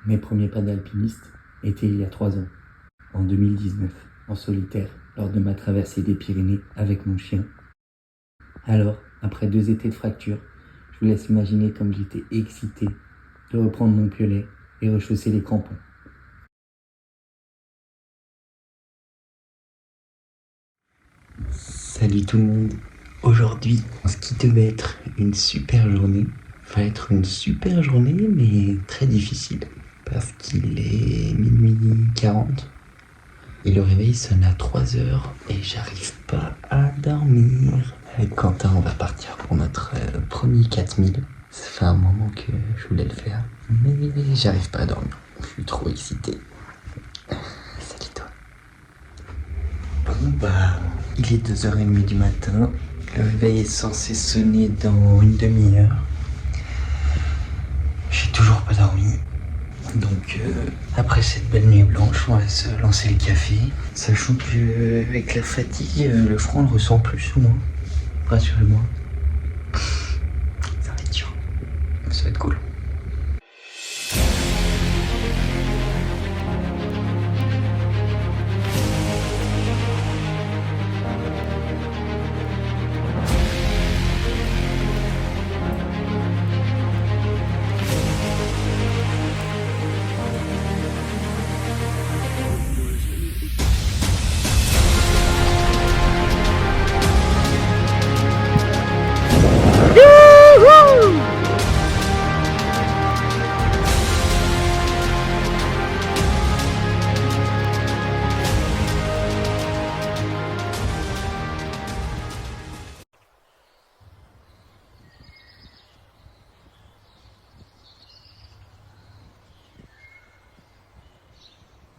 Mes premiers pas d'alpiniste étaient il y a 3 ans, en 2019, en solitaire, lors de ma traversée des Pyrénées avec mon chien. Alors, après 2 étés de fracture, je vous laisse imaginer comme j'étais excité de reprendre mon piolet et rechausser les crampons. Salut tout le monde. Aujourd'hui, ce qui devait être une super journée, va être une super journée mais très difficile. Parce qu'il est minuit 40 et le réveil sonne à 3 heures et j'arrive pas à dormir. Avec Quentin, on va partir pour notre premier 4000. Ça fait un moment que je voulais le faire, mais j'arrive pas à dormir. Je suis trop excité. Salut toi. Bon bah, il est 2h30 du matin. Le réveil est censé sonner dans une demi-heure. J'ai toujours pas dormi. Donc après cette belle nuit blanche, on va se lancer le café. Sachant que avec la fatigue, le front on le ressent plus ou moins. Rassurez-moi. Ça va être dur. Ça va être cool.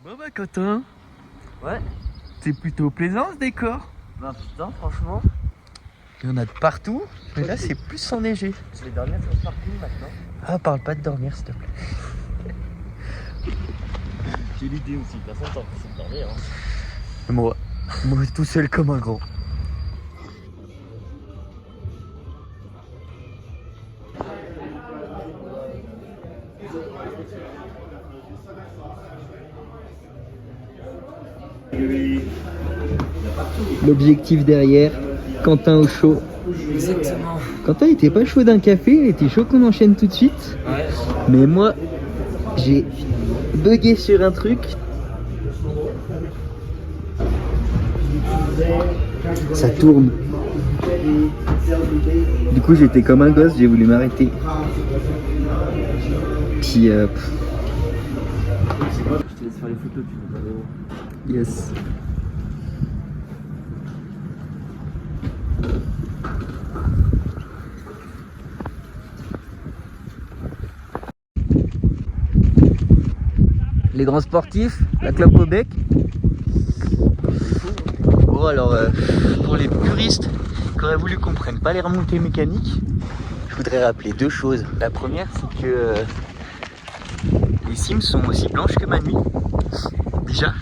Bon bah Quentin, Ouais, c'est plutôt plaisant ce décor. bah putain, franchement, Il y en a de partout, mais là c'est plus enneigé. je vais dormir sur le parking maintenant. Ah, parle pas de dormir s'il te plaît. J'ai l'idée aussi, de toute façon, t'as empêché de dormir. Hein. Moi tout seul comme un grand. L'objectif derrière, Quentin au chaud. Exactement. Quentin était pas chaud d'un café, il était chaud qu'on enchaîne tout de suite. Ouais. Mais moi, j'ai bugué sur un truc. Ça tourne. Du coup, j'étais comme un gosse, j'ai voulu m'arrêter. Puis, Je te laisse faire les photos, tu peux pas. yes. Les grands sportifs, la clope au bec. Bon alors, pour les puristes qui auraient voulu qu'on prenne pas les remontées mécaniques, je voudrais rappeler 2 choses. La première, c'est que les cimes sont aussi blanches que ma nuit, déjà.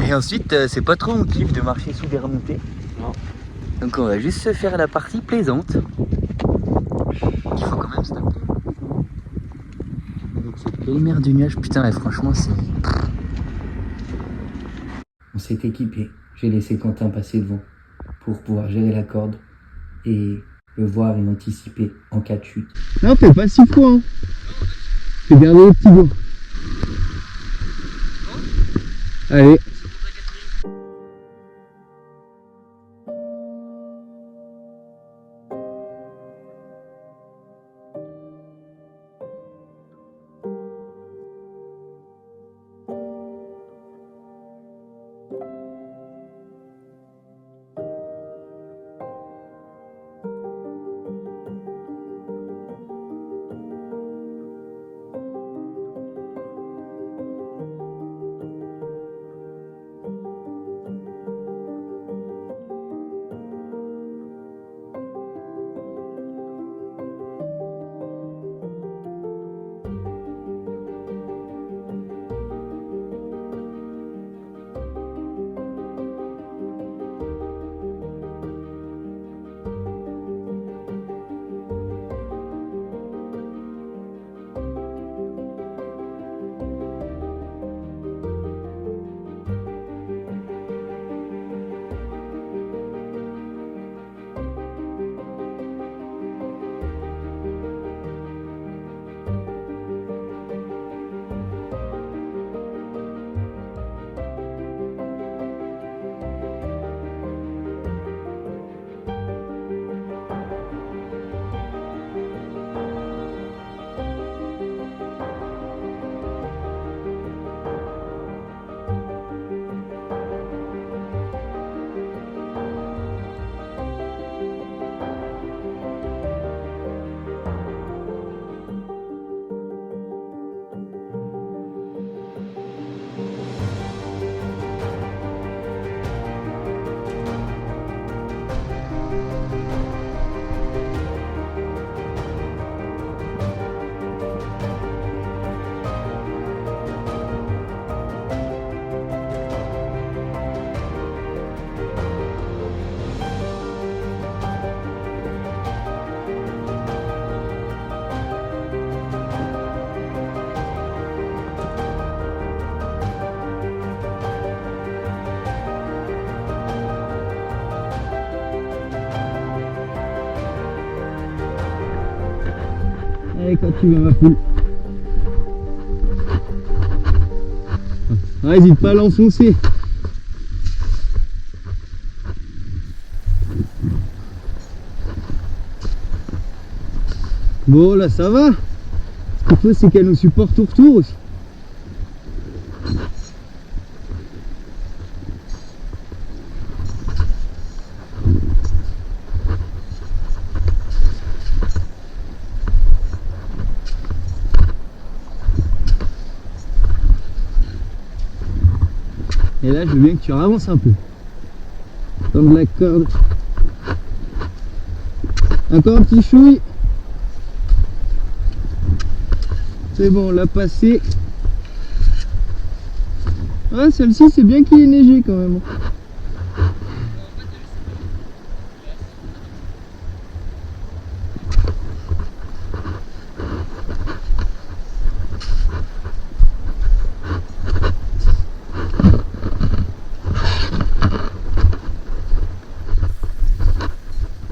Et ensuite, c'est pas trop mon kiff de marcher sous des remontées. Non. Donc on va juste se faire la partie plaisante. Il faut quand même se taper. Avec cette belle mer du nuage, putain, mais franchement, c'est... On s'est équipé. J'ai laissé Quentin passer devant pour pouvoir gérer la corde et le voir et l'anticiper en cas de chute. Non, fais pas 6 fois, hein. Fais garder les petits bouts. Allez. Allez, quand tu veux, ma poule. Ah, n'hésite pas à l'enfoncer. Bon, là, ça va. Ce qu'il faut, c'est qu'elle nous supporte au retour aussi. Et là, je veux bien que tu avances un peu. Tendre la corde. Encore un petit chouille. C'est bon, on l'a passé. Ah, celle-ci, c'est bien qu'il est neigé quand même.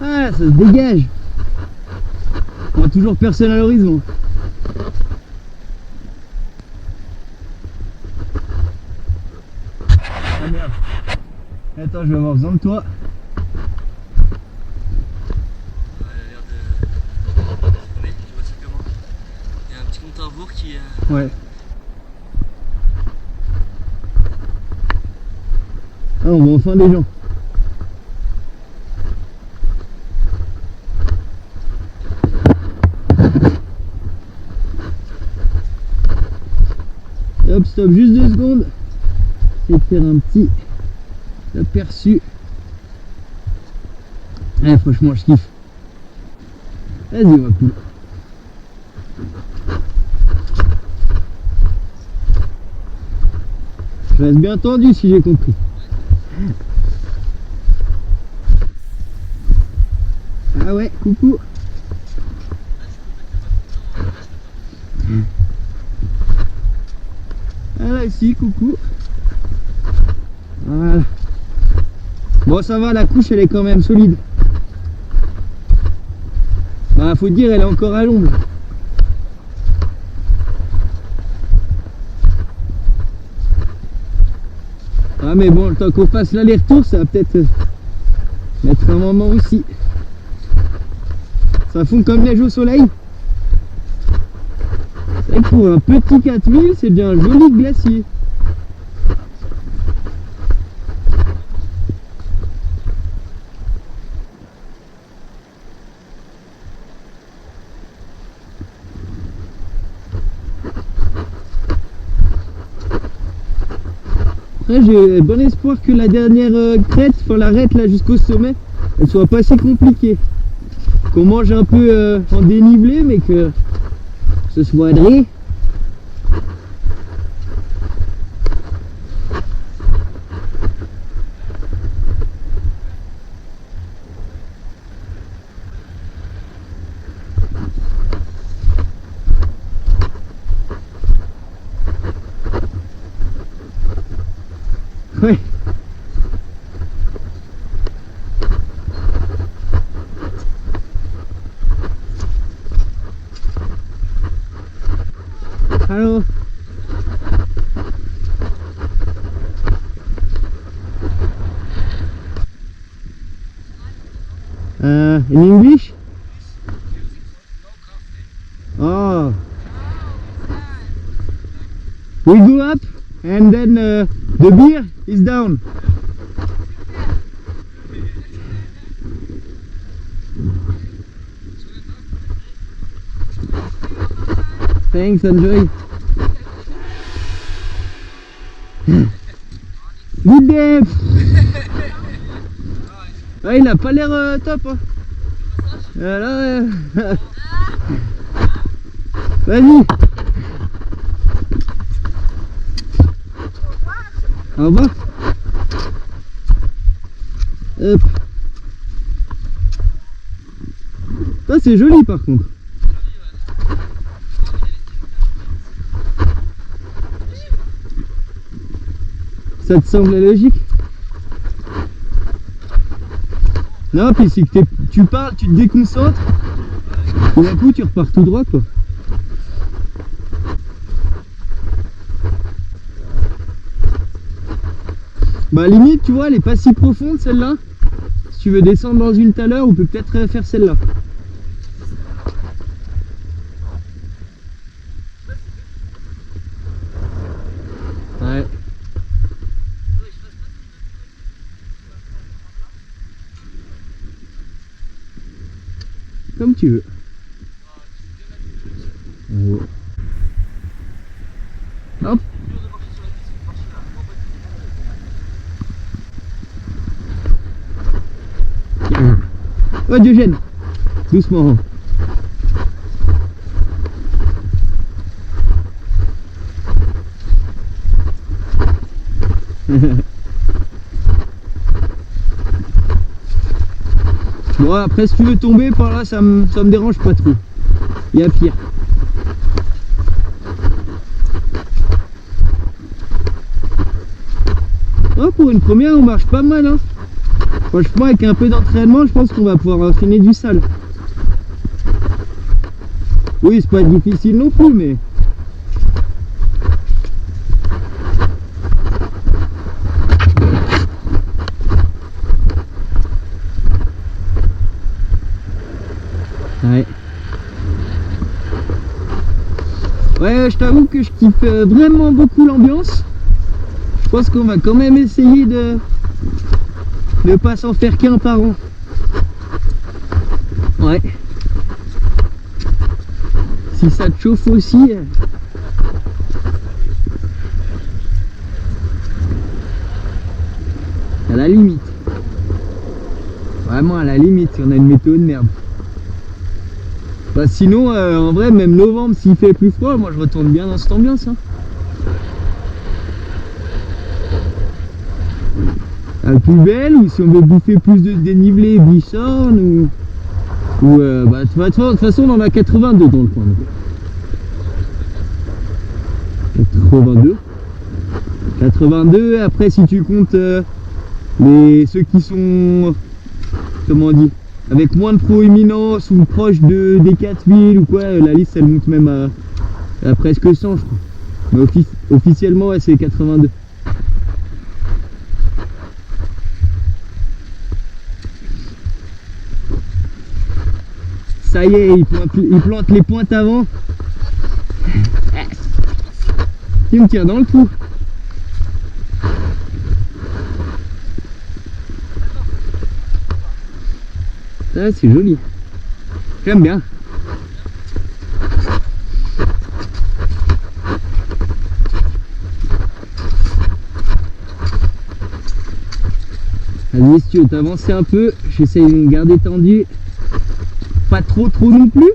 Ah, ça se dégage. On voit toujours personne à l'horizon. Ah merde. Attends, je vais avoir besoin de toi. Il a l'air de tourner, tu vois ça comment? Il y a un petit compte à rebours qui est... Ouais. Ah, on voit enfin les gens. Hop, stop, juste 2 secondes. Je vais te faire un petit aperçu. Ah, franchement, je kiffe. Vas-y, ma poule. Je reste bien tendu si j'ai compris. Ah ouais, coucou. Ah là ici, coucou. Voilà. Bon, ça va, la couche elle est quand même solide. Bah, faut dire, elle est encore à l'ombre. Ah mais bon, le temps qu'on fasse l'aller-retour, ça va peut-être mettre un moment aussi. Ça fond comme neige au soleil. C'est vrai que pour un petit 4000, c'est bien un joli glacier. Après, j'ai bon espoir que la dernière crête, enfin l'arête là jusqu'au sommet, elle soit pas si compliquée. Qu'on mange un peu en dénivelé, mais que ce soit drôle. Ouais. Hello. In English? Oh. We go up and then the beer is down. Thanks, enjoy. Good day. Ah, il a pas l'air top hein. Voilà, vas-y. Au revoir. Hop. Ça c'est joli par contre. Ça te semble logique? Non, puis c'est que tu parles, tu te déconcentres, et d'un coup tu repars tout droit quoi. Bah limite, tu vois, elle est pas si profonde celle-là. Si tu veux descendre dans une tout à l'heure, on peut peut-être faire celle-là. Ouais. Comme tu veux. Ouais. Hop. Oh Diogène, doucement. Bon après si tu veux tomber par là ça me dérange pas trop. Il y a pire. Oh, pour une première on marche pas mal hein. Franchement avec un peu d'entraînement je pense qu'on va pouvoir entraîner du sale. Oui c'est pas difficile non plus mais... Ouais. Ouais je t'avoue que je kiffe vraiment beaucoup l'ambiance. Je pense qu'on va quand même essayer de ne pas s'en faire qu'un par an. Ouais. Si ça te chauffe aussi. À la limite. Vraiment à la limite si on a une météo de merde. Bah sinon en vrai même novembre s'il fait plus froid, moi je retourne bien dans cette ambiance hein. La plus belle ou si on veut bouffer plus de dénivelé, Bichonne ou bah de toute façon on en a 82 dans le coin. 82 après si tu comptes ceux qui sont comment on dit avec moins de proéminence ou proche des 4000 ou quoi, la liste elle monte même à presque 100 je crois. Mais officiellement ouais, c'est 82. Ça y est, il plante les pointes avant. Il me tire dans le trou. Ah, c'est joli. J'aime bien. Vas-y, si tu veux t'avancer un peu, j'essaye de me garder tendu. Pas trop non plus.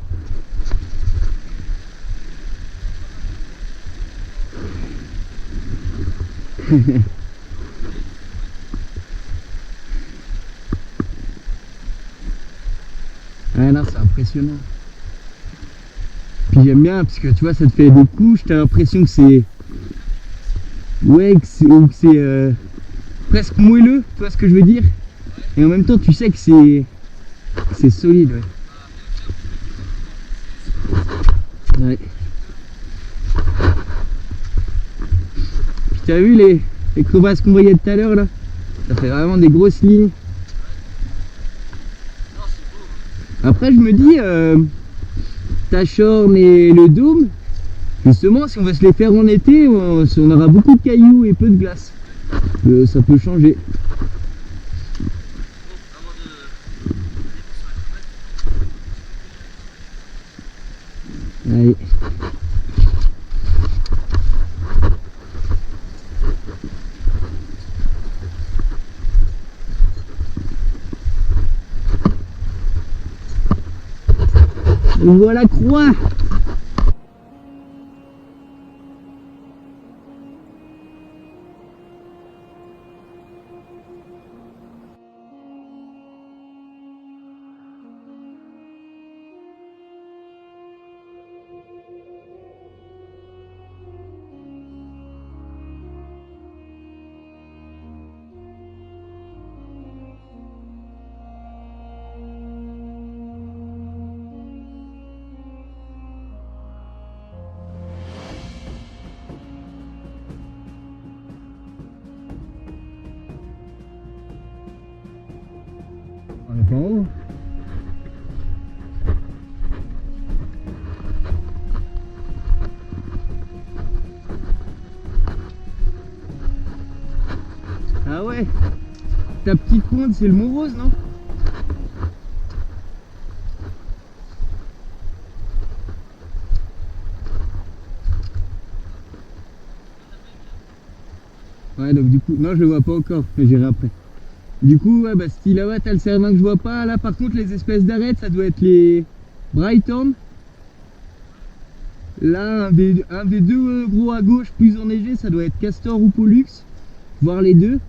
Ah non, c'est impressionnant. Puis j'aime bien parce que tu vois, ça te fait des couches, t'as l'impression que c'est... Ouais, que c'est presque moelleux, tu vois ce que je veux dire. Et en même temps, tu sais que c'est solide, ouais. Ouais. Puis t'as vu les crevasses qu'on voyait tout à l'heure là? Ça fait vraiment des grosses lignes. Après je me dis, Tachorn et le Dôme, justement si on va se les faire en été, on aura beaucoup de cailloux et peu de glace. Ça peut changer. Allez. On voit la croix. Donc en haut. Ah ouais, ta petite pointe c'est le Mont Rose, non? Ouais, donc du coup, non je le vois pas encore, mais j'irai après. Du coup, ouais, bah si là-bas t'as le Cervin que je vois pas, là par contre les espèces d'arêtes ça doit être les Brighton. Là un des deux gros à gauche plus enneigés ça doit être Castor ou Pollux, voire les deux.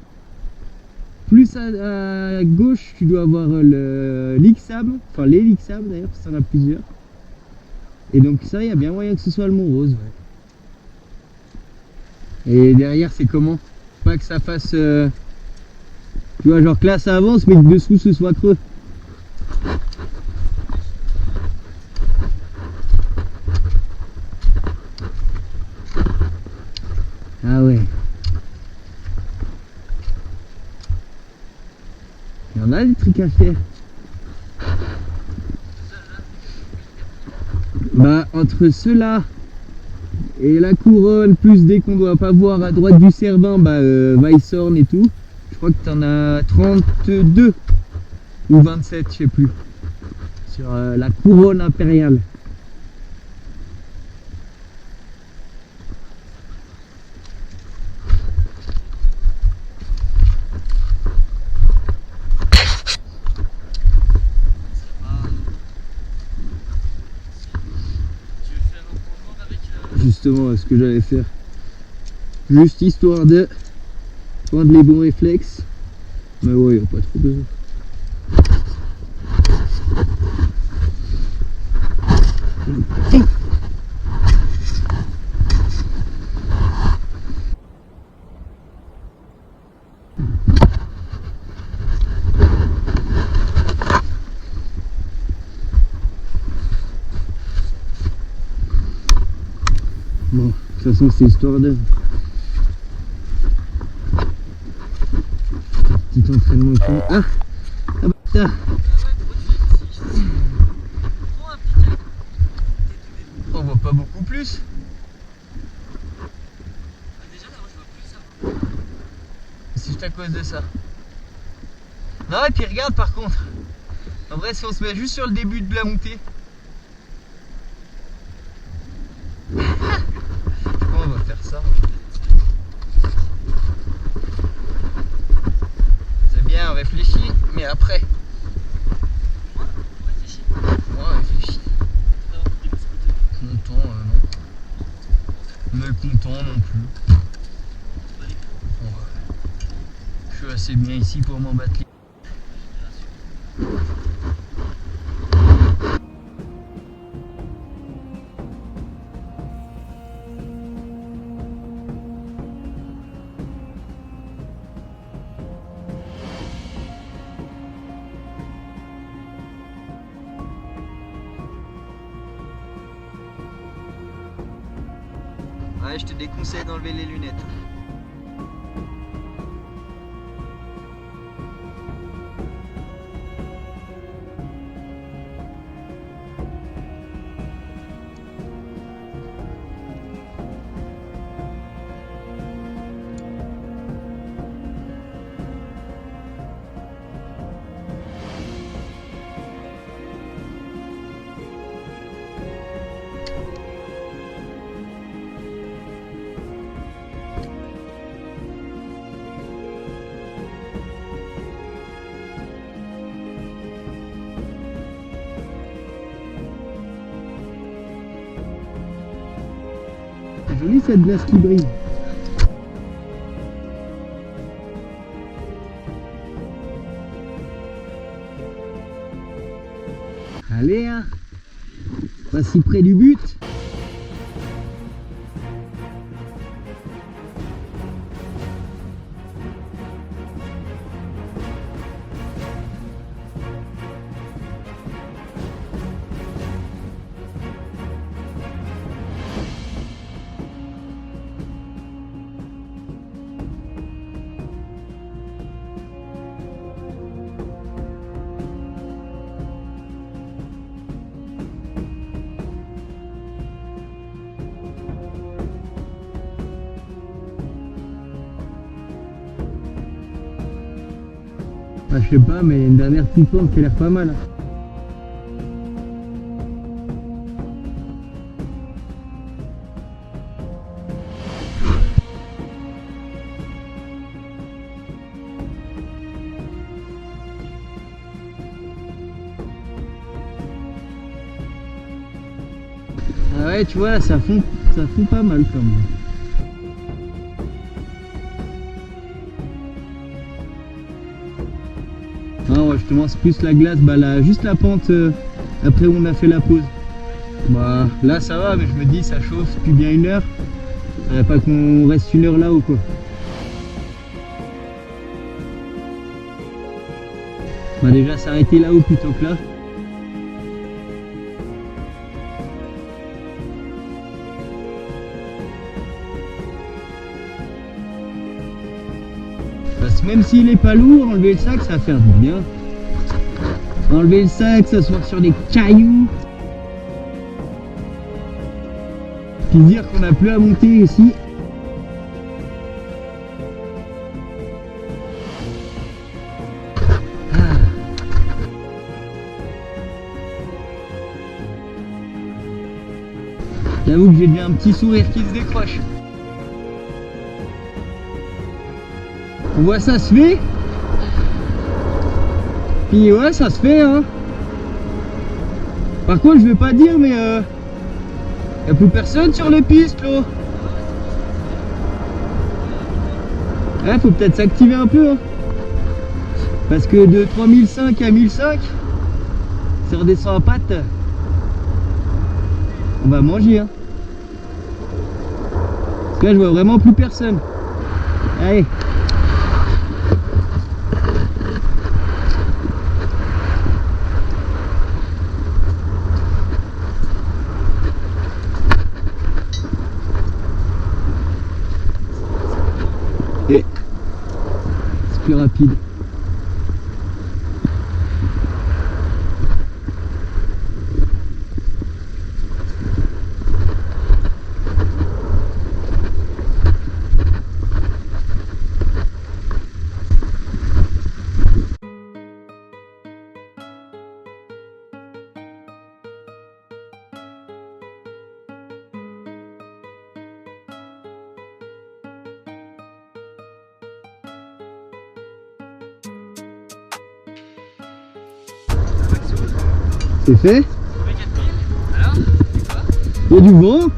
Plus à gauche tu dois avoir le l'Ixam, enfin les Lixam d'ailleurs parce qu'il y en a plusieurs. Et donc ça il y a bien moyen que ce soit le Mont Rose, ouais. Et derrière c'est comment? Pas que ça fasse tu vois genre que là ça avance mais que dessous ce soit creux. Ah ouais. Il y en a des trucs à faire. Bah entre ceux-là et la couronne, plus dès qu'on doit pas voir à droite du Cervin, bah Weisshorn et tout, je crois que t'en as 32 ou 27, je sais plus, sur la couronne impériale. Justement ce que j'allais faire, juste histoire de prendre les bons réflexes, mais ouais, il n'y a pas trop besoin. Bon, de toute façon c'est histoire de petit entraînement et tout. Ah, ah bah ça. On voit pas beaucoup plus. Déjà là, moi je vois plus ça. C'est juste à cause de ça. Non et puis regarde par contre. En vrai si on se met juste sur le début de la montée. On va faire ça. C'est bien, on réfléchit, mais après. Moi, on réfléchit. Moi, on réfléchit. T'as envie de découvrir. Content, non. Mais content non plus. Ouais. Je suis assez bien ici pour m'en battre les... Ouais, je te déconseille d'enlever les lunettes. C'est joli cette glace qui brille. Allez hein, pas si près du but. Ah, je sais pas, mais il y a une dernière petite pente qui a l'air pas mal. Ah ouais, tu vois, là, ça fond pas mal quand même. Non, ouais, justement, c'est plus la glace, bah là, juste la pente après où on a fait la pause. Bah là, ça va, mais je me dis, ça chauffe depuis bien 1 heure. Pas qu'on reste 1 heure là ou quoi. On va déjà s'arrêter là-haut plutôt que là. Parce que même s'il est pas lourd, enlever le sac, ça va faire du bien. Enlever le sac, s'asseoir sur des cailloux. Puis dire qu'on n'a plus à monter ici. J'avoue que j'ai déjà un petit sourire qui se décroche. On voit ça se fait. Puis ouais, ça se fait hein. Par contre je vais pas dire mais y a plus personne sur les pistes là. Ouais, faut peut-être s'activer un peu hein. Parce que de 3005 à 1005, ça redescend à patte. On va manger hein. Parce que là je vois vraiment plus personne. Allez. Et c'est plus rapide. C'est fait. Alors, il y a du vent.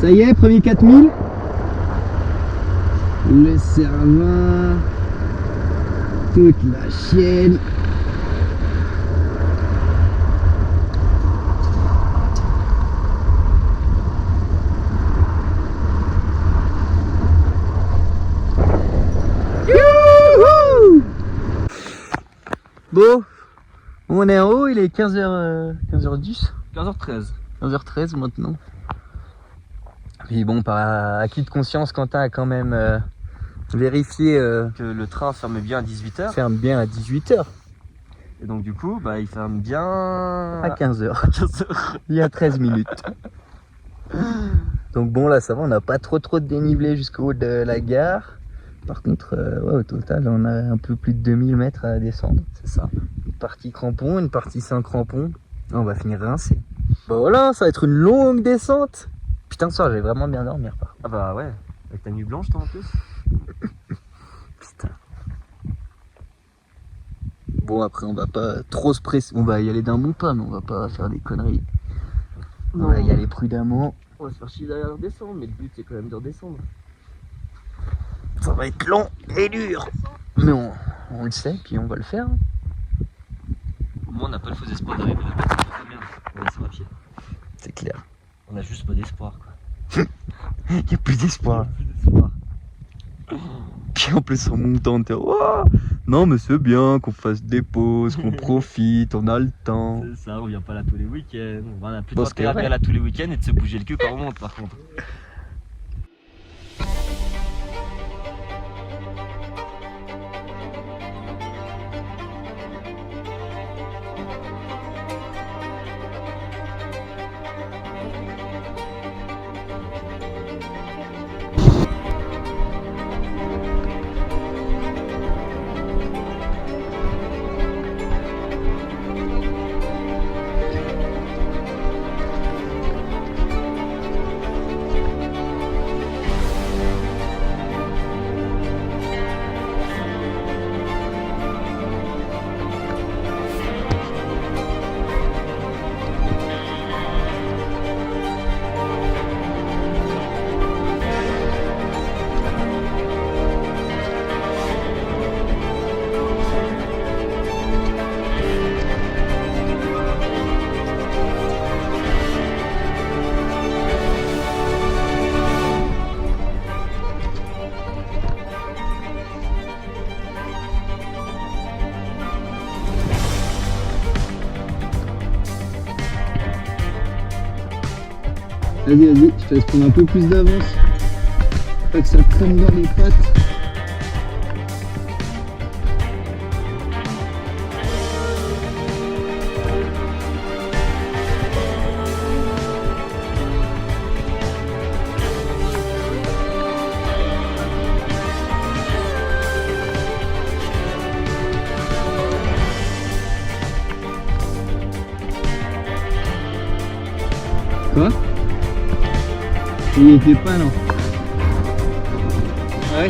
Ça y est, premier 4000. Le Cervin, toute la chienne. Youhou! Bon, on est en haut, il est 15h10. 15h13. 15h13 maintenant. Puis bon, par acquis de conscience, Quentin a quand même vérifié Que le train ferme bien à 18h. ferme bien à 18h. Et donc du coup, bah, il ferme bien À 15h. 15h. Il y a 13 minutes. Donc bon, là ça va, on n'a pas trop de dénivelé jusqu'au haut de la gare. Par contre, ouais, au total, on a un peu plus de 2000 mètres à descendre. C'est ça. Une partie crampon, une partie sans crampon. On va finir rincé. Bah voilà, ça va être une longue descente. Putain, ce soir, j'ai vraiment bien dormir par contre. Ah bah ouais, avec ta nuit blanche toi en plus. Putain. Bon après on va pas trop se presser, on va y aller d'un bon pas mais on va pas faire des conneries. On va y aller prudemment. On va se faire chier derrière redescendre, mais le but c'est quand même de redescendre. Ça va être long et dur. Mais on le sait, puis on va le faire. Au moins on n'a pas le faux espoir d'arriver là-bas, c'est très bien. On descend à pied. C'est clair. On a juste pas d'espoir quoi. Il n'y a plus d'espoir. Plus d'espoir. Puis en plus en montant, t'es oh, non mais c'est bien qu'on fasse des pauses, qu'on profite, on a le temps. C'est ça, on vient pas là tous les week-ends. On a plus Bon, de c'est temps à vrai. venir là tous les week-ends et de se bouger le cul quand on monte par contre. Vas-y, vas-y, je te laisse prendre un peu plus d'avance. Pas que ça traîne dans les pattes. Quoi? Il était pas non. Ouais.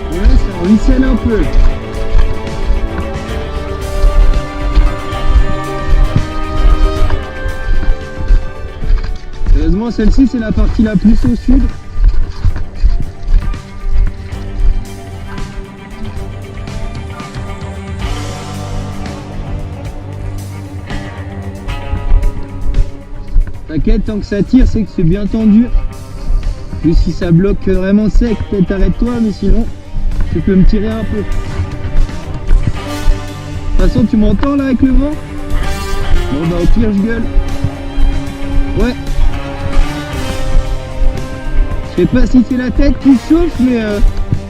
Ouais, ça ruisselle un peu. Heureusement, celle-ci, c'est la partie la plus au sud. T'inquiète, tant que ça tire, c'est que c'est bien tendu. Juste si ça bloque vraiment sec, peut-être arrête-toi, mais sinon, tu peux me tirer un peu. De toute façon, tu m'entends là avec le vent? Bon bah au pire, je gueule. Ouais. Je sais pas si c'est la tête qui chauffe, mais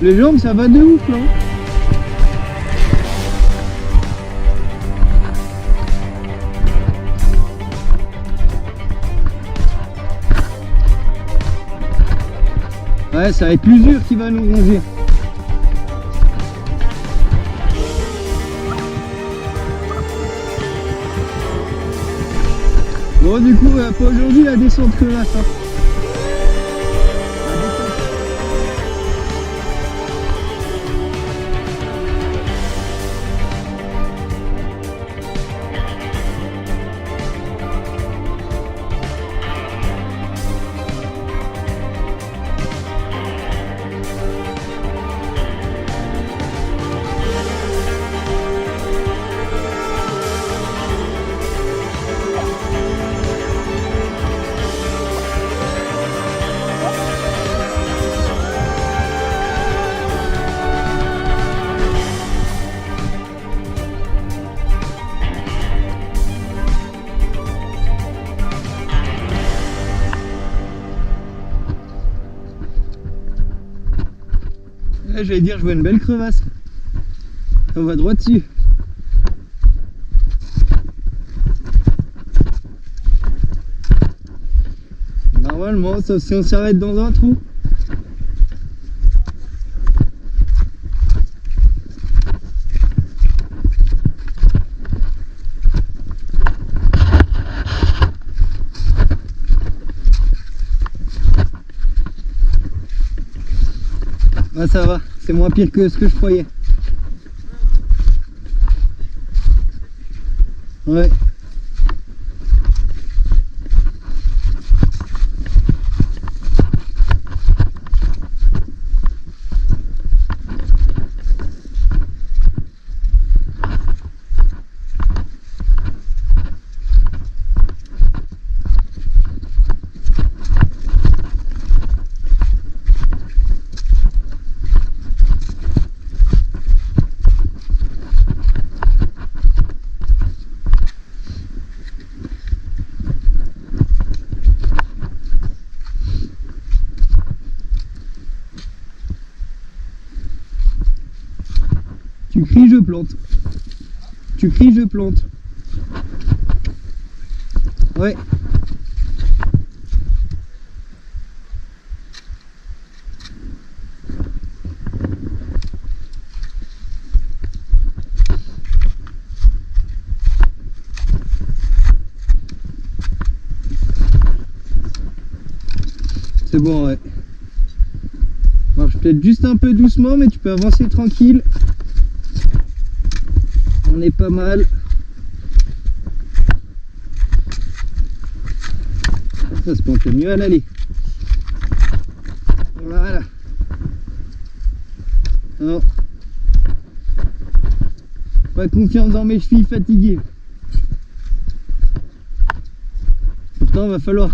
les jambes, ça va de ouf là. Ouais, ça va être l'usure qui va nous ronger. Bon, du coup, pas aujourd'hui la descente crevasse. Hein. J'allais dire, je vois une belle crevasse. On va droit dessus. Normalement, sauf si on s'arrête dans un trou. Bah ça va, c'est moins pire que ce que je croyais. Ouais. Tu cries, je plante. Tu cries, je plante. Ouais. C'est bon, ouais. Marche peut-être juste un peu doucement, mais tu peux avancer tranquille. On est pas mal. Ça se peut un peu mieux à l'aller. Voilà. Non. Pas confiance dans mes chevilles fatiguées. Pourtant, va falloir.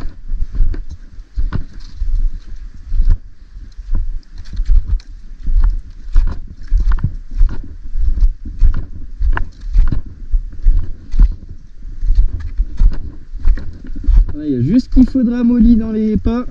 Il y a juste qu'il faudra molly dans les pas.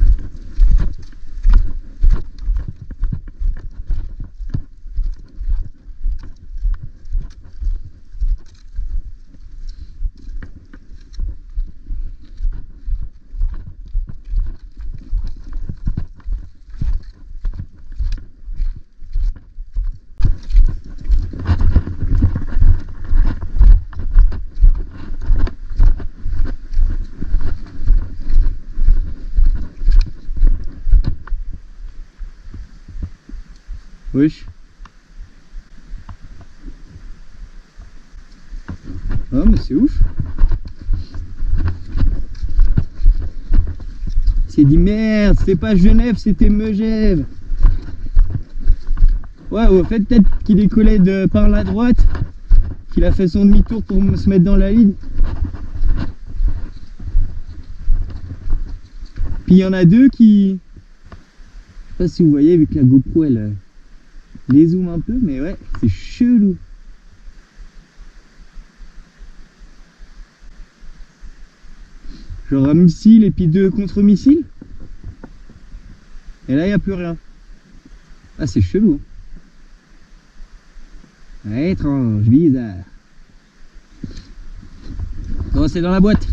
Wesh. Ah mais c'est ouf. C'est dit merde, c'est pas Genève, c'était Megève. Ouais, au fait peut-être qu'il décollait de par la droite, qu'il a fait son demi-tour pour se mettre dans la ligne. Puis il y en a deux qui... Je sais pas si vous voyez, vu que la GoPro elle les zoom un peu, mais ouais, c'est chelou. Genre un missile et puis deux contre-missiles. Et là, il n'y a plus rien. Ah, c'est chelou. Ouais, étrange, bizarre. Bon, c'est dans la boîte.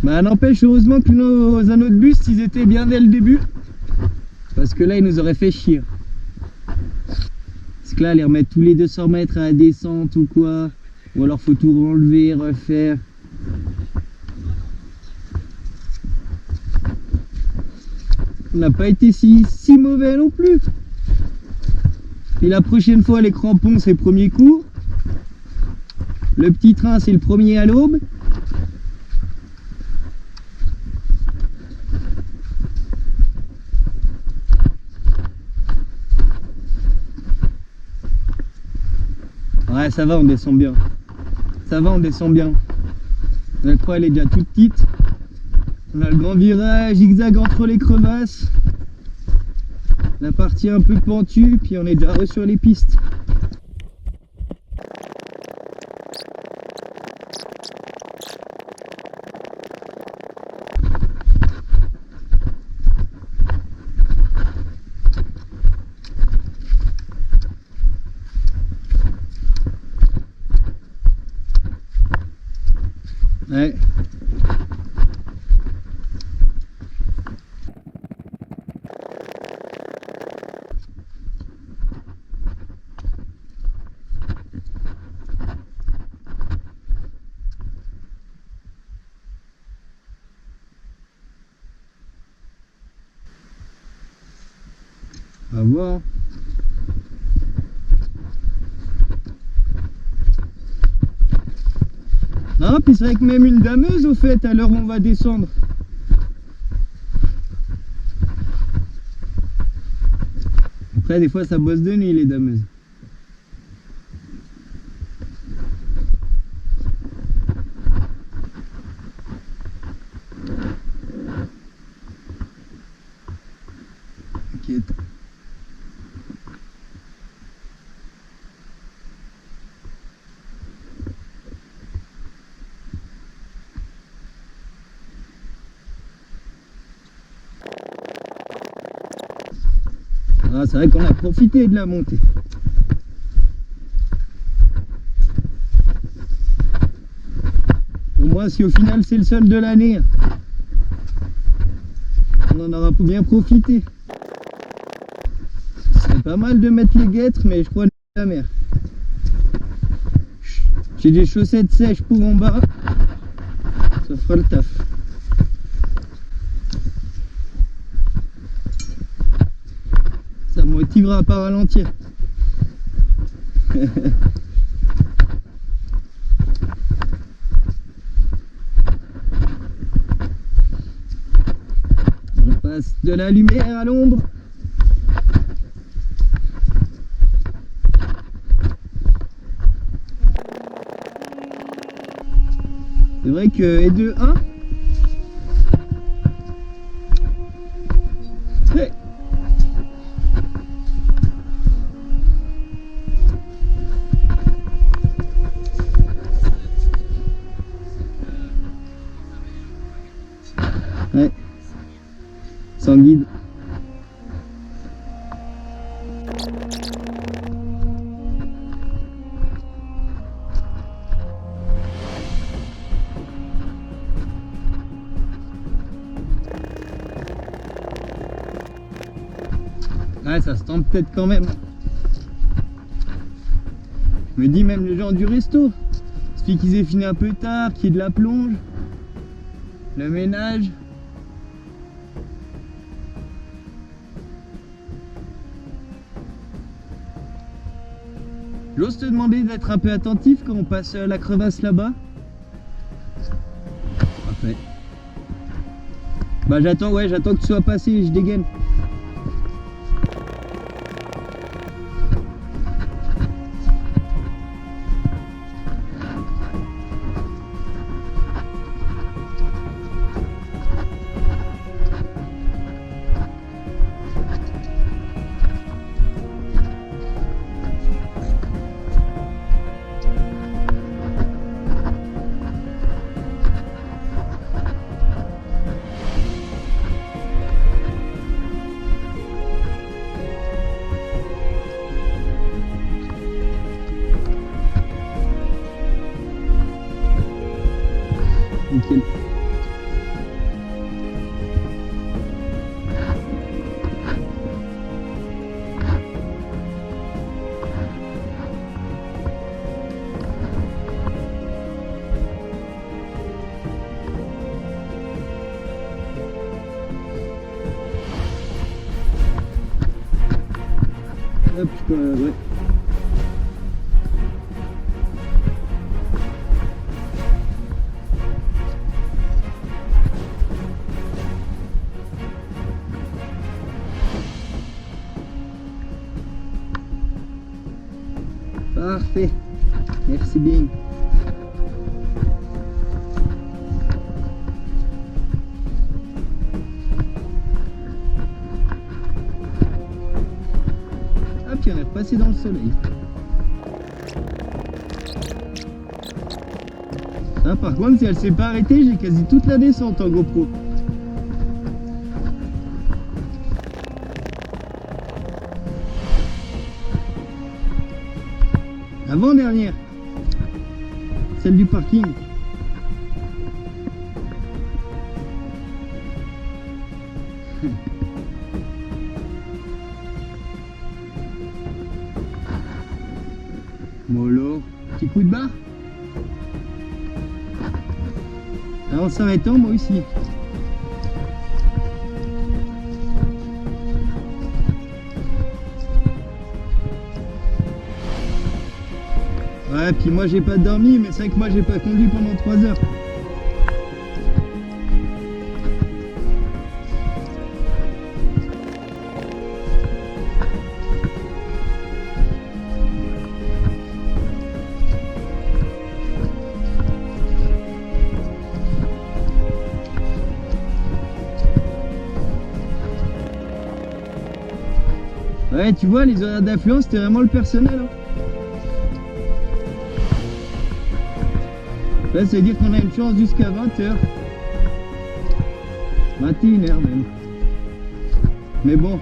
Bah n'empêche, heureusement que nos anneaux de buste ils étaient bien dès le début, parce que là ils nous auraient fait chier. Parce que là les remettre tous les 200 mètres à la descente ou quoi, ou alors faut tout enlever, refaire. On n'a pas été si mauvais non plus. Et la prochaine fois les crampons c'est le premier coup, le petit train c'est le premier à l'aube. Ouais, ça va, on descend bien. Ça va, on descend bien. La croix, elle est déjà toute petite. On a le grand virage, zigzag entre les crevasses. La partie un peu pentue, puis on est déjà sur les pistes. Ouais. À voir. Non, puis c'est vrai que même une dameuse au fait à l'heure où on va descendre. Après des fois ça bosse de nuit les dameuses. Ok. Ah, c'est vrai qu'on a profité de la montée. Au moins si au final c'est le seul de l'année, on en aura bien profité. C'est pas mal de mettre les guêtres, mais je crois que la mer. J'ai des chaussettes sèches pour en bas, ça fera le taf. Ça me motivera à pas ralentir. On passe de la lumière à l'ombre. C'est vrai que E2-1 hey. Ouais, sans guide. Ouais, ça se tente peut-être quand même. Je me dis même les gens du resto, il suffit qu'ils aient fini un peu tard, qu'il y ait de la plonge, le ménage. J'ose te demander d'être un peu attentif quand on passe la crevasse là-bas. Parfait. Bah j'attends, ouais, j'attends que tu sois passé et je dégaine. Nickel. Hop, ouais. Parfait, merci bien. Ah, puis on est repassé dans le soleil. Ah, par contre, si elle s'est pas arrêtée, j'ai quasi toute la descente en GoPro. Avant-dernière, celle du parking. Mollo, petit coup de barre. Alors en s'arrêtant, moi aussi. Ouais, puis moi j'ai pas dormi, mais c'est vrai que moi j'ai pas conduit pendant 3 heures. Ouais, tu vois, les horaires d'affluence, c'était vraiment le personnel. Hein. Là, ça veut dire qu'on a une chance jusqu'à 20h. 21h même. Mais bon,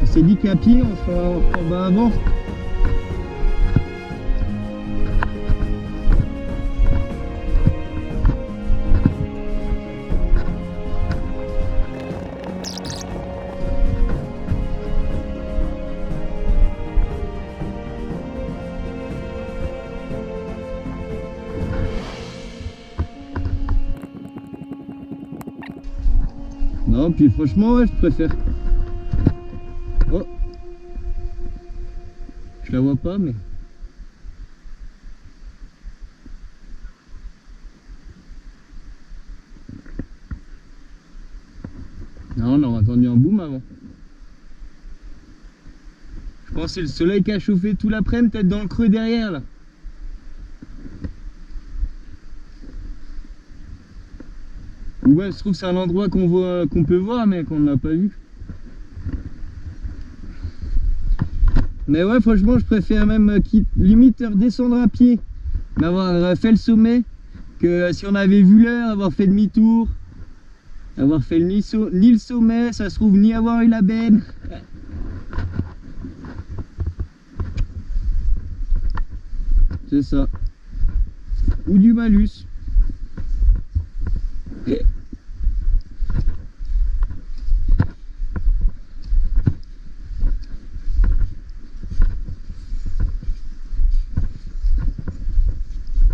on s'est dit qu'à pied, on va avant. Non, puis franchement, ouais, je préfère. Oh, je la vois pas, mais. Non, on aurait entendu un boom avant. Je pense que c'est le soleil qui a chauffé tout l'après-midi, peut-être dans le creux derrière là. Ouais, je trouve que c'est un endroit qu'on peut voir, mais qu'on n'a pas vu. Mais ouais, franchement, je préfère même limite redescendre à pied, mais avoir fait le sommet, que si on avait vu l'heure, avoir fait demi-tour, avoir fait ni le sommet, ça se trouve, ni avoir eu la benne. C'est ça. Ou du malus.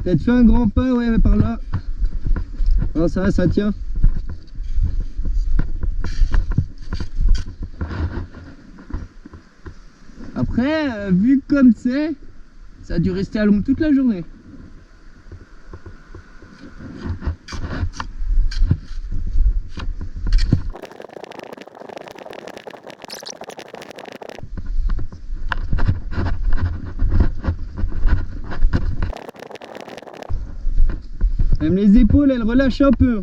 Peut-être fait un grand pas, ouais, par là. Non, ça tient. Après, vu comme c'est, ça a dû rester à l'ombre toute la journée. Même les épaules, elles relâchent un peu.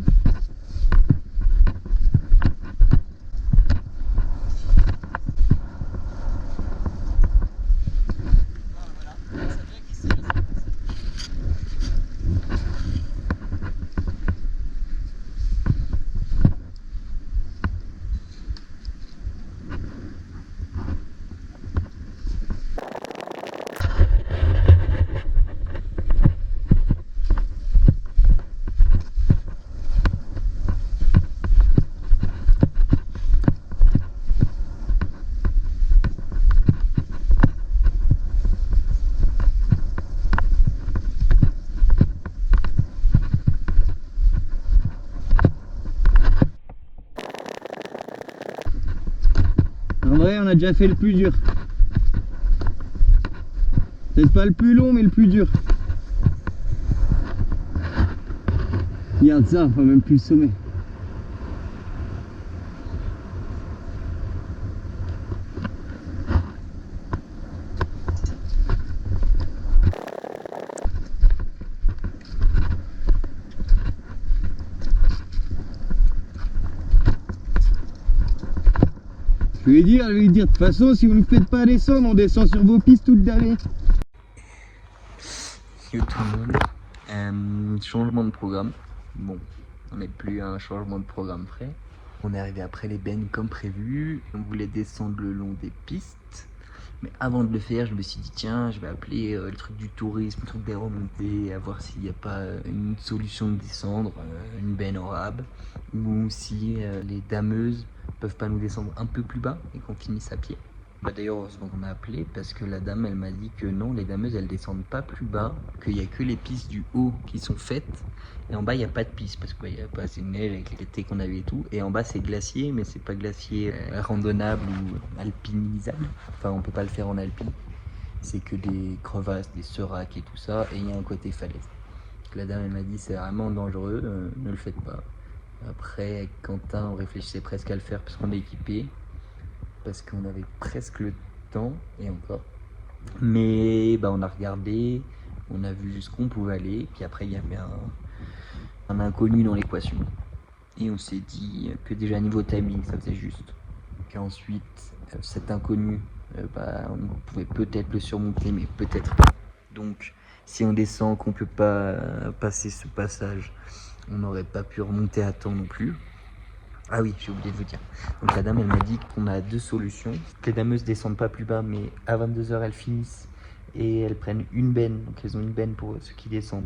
En vrai, on a déjà fait le plus dur. Peut-être pas le plus long, mais le plus dur. Regarde ça, enfin même plus le sommet. Je vais lui dire, de toute façon, si vous ne faites pas descendre, on descend sur vos pistes toute l'année. Yo tout le monde, changement de programme. Bon, on n'est plus à un changement de programme près. On est arrivé après les bennes comme prévu. On voulait descendre le long des pistes. Mais avant de le faire, je me suis dit tiens, je vais appeler le truc du tourisme, le truc des remontées, à voir s'il n'y a pas une solution de descendre, une benne en rab, ou si les dameuses peuvent pas nous descendre un peu plus bas et qu'on finisse à pied. Bah d'ailleurs, heureusement qu'on a appelé parce que la dame, elle m'a dit que non, les dameuses, elles descendent pas plus bas, qu'il n'y a que les pistes du haut qui sont faites. Et en bas, il n'y a pas de piste parce qu'il n'y a pas assez de neige avec l'été qu'on avait et tout. Et en bas, c'est glacier, mais c'est pas glacier randonnable ou alpinisable. Enfin, on peut pas le faire en alpine. c'est que des crevasses, des seracs et tout ça, et il y a un côté falaise. Donc la dame elle m'a dit c'est vraiment dangereux, ne le faites pas. Après avec Quentin on réfléchissait presque à le faire parce qu'on est équipé, parce qu'on avait presque le temps et encore. Mais on a regardé, on a vu jusqu'où on pouvait aller, puis après il y avait un inconnu dans l'équation. Et on s'est dit que déjà niveau timing ça faisait juste. Qu'ensuite cet inconnu, on pouvait peut-être le surmonter mais peut-être pas. Donc si on descend qu'on peut pas passer ce passage, on n'aurait pas pu remonter à temps non plus. Ah oui, j'ai oublié de vous dire. Donc la dame, elle m'a dit qu'on a 2 solutions. Que les dameuses descendent pas plus bas, mais à 22h, elles finissent et elles prennent une benne. Donc elles ont une benne pour ceux qui descendent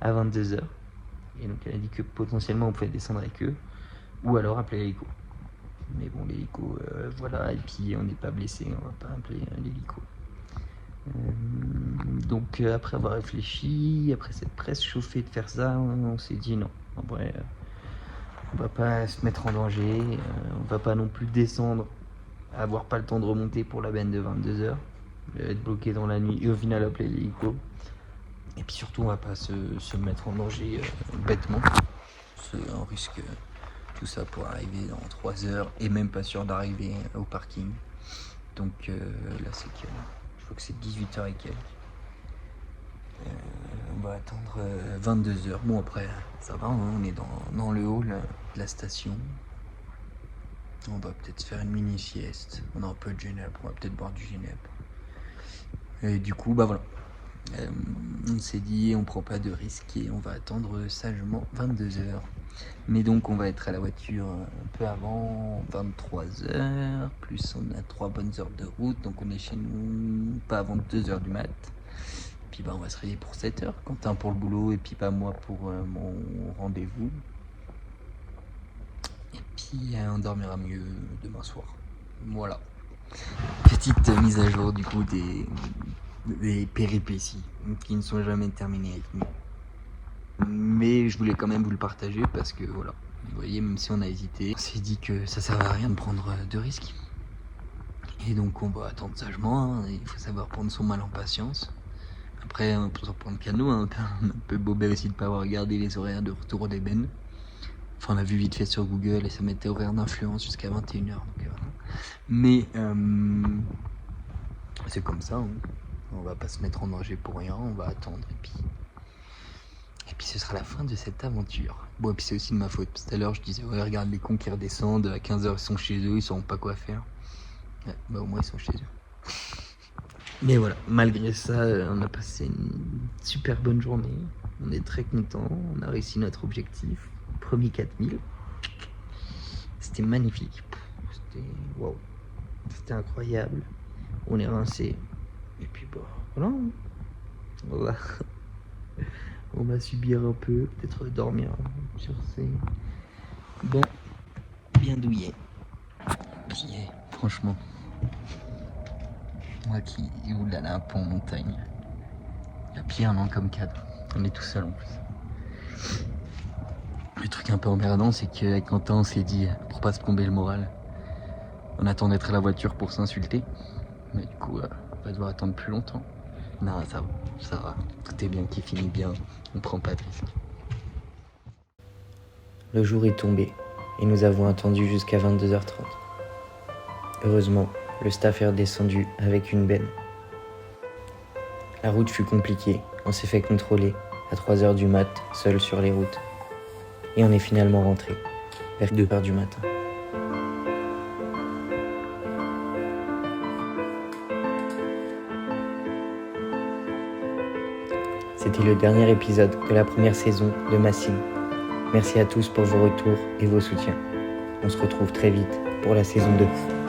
à 22h. Et donc elle a dit que potentiellement on pouvait descendre avec eux. Ou alors appeler l'hélico. Mais bon, l'hélico, voilà. Et puis on n'est pas blessé, on va pas appeler l'hélico. Donc après avoir réfléchi, après s'être presque chauffé de faire ça, on s'est dit non. En vrai, on va pas se mettre en danger, on va pas non plus descendre, avoir pas le temps de remonter pour la benne de 22h, être bloqué dans la nuit et au final appeler l'hélico. Et puis surtout on va pas se mettre en danger bêtement. On risque tout ça pour arriver dans 3 heures et même pas sûr d'arriver au parking. Donc là c'est que je crois que c'est 18h et quelques. On va attendre 22h. Bon après ça va, hein, on est dans le hall de la station. On va peut-être faire une mini sieste. On a un peu de Genep, on va peut-être boire du Genep. Et du coup voilà. On s'est dit on prend pas de risques et on va attendre sagement 22h. Mais donc on va être à la voiture un peu avant 23h, plus on a 3 bonnes heures de route, donc on est chez nous pas avant 2h du mat. Puis on va se réveiller pour 7h, Quentin pour le boulot et puis moi pour mon rendez-vous. Et puis on dormira mieux demain soir. Voilà. Petite mise à jour du coup des péripéties qui ne sont jamais terminées avec nous. Mais je voulais quand même vous le partager parce que voilà, vous voyez, même si on a hésité, on s'est dit que ça servait à rien de prendre de risques. Et donc on va attendre sagement, hein, il faut savoir prendre son mal en patience. Après, on peut s'en prendre qu'à nous, hein, on a un peu bobé aussi de ne pas avoir regardé les horaires de retour des bennes. Enfin, on a vu vite fait sur Google et ça mettait horaire d'influence jusqu'à 21h. Donc, voilà. Mais c'est comme ça, hein. On va pas se mettre en danger pour rien, on va attendre et puis ce sera la fin de cette aventure. Bon, et puis c'est aussi de ma faute. Tout à l'heure, je disais, ouais, regarde les cons qui redescendent, à 15h, ils sont chez eux, ils sauront pas quoi faire. Ouais, au moins, ils sont chez eux. Mais voilà, malgré ça, on a passé une super bonne journée. On est très contents, on a réussi notre objectif. Premier 4000. C'était magnifique. C'était waouh. C'était incroyable. On est rincé. Et puis, voilà. On va subir un peu, peut-être dormir sur ces bancs bien douillés. Puis, franchement, moi qui oulala, un pont en montagne, il y a pire, non, comme cadre. On est tout seul en plus. Le truc un peu emmerdant, c'est qu'avec Quentin, on s'est dit, pour pas se plomber le moral, on attend d'être à la voiture pour s'insulter. Mais du coup, on va devoir attendre plus longtemps. Non, ça va. Tout est bien qui finit bien. On prend pas de risque. Le jour est tombé et nous avons attendu jusqu'à 22h30. Heureusement, le staff est redescendu avec une benne. La route fut compliquée. On s'est fait contrôler à 3h du mat, seul sur les routes. Et on est finalement rentré vers 2h du matin. C'était le dernier épisode de la première saison de Massing. Merci à tous pour vos retours et vos soutiens. On se retrouve très vite pour la saison 2.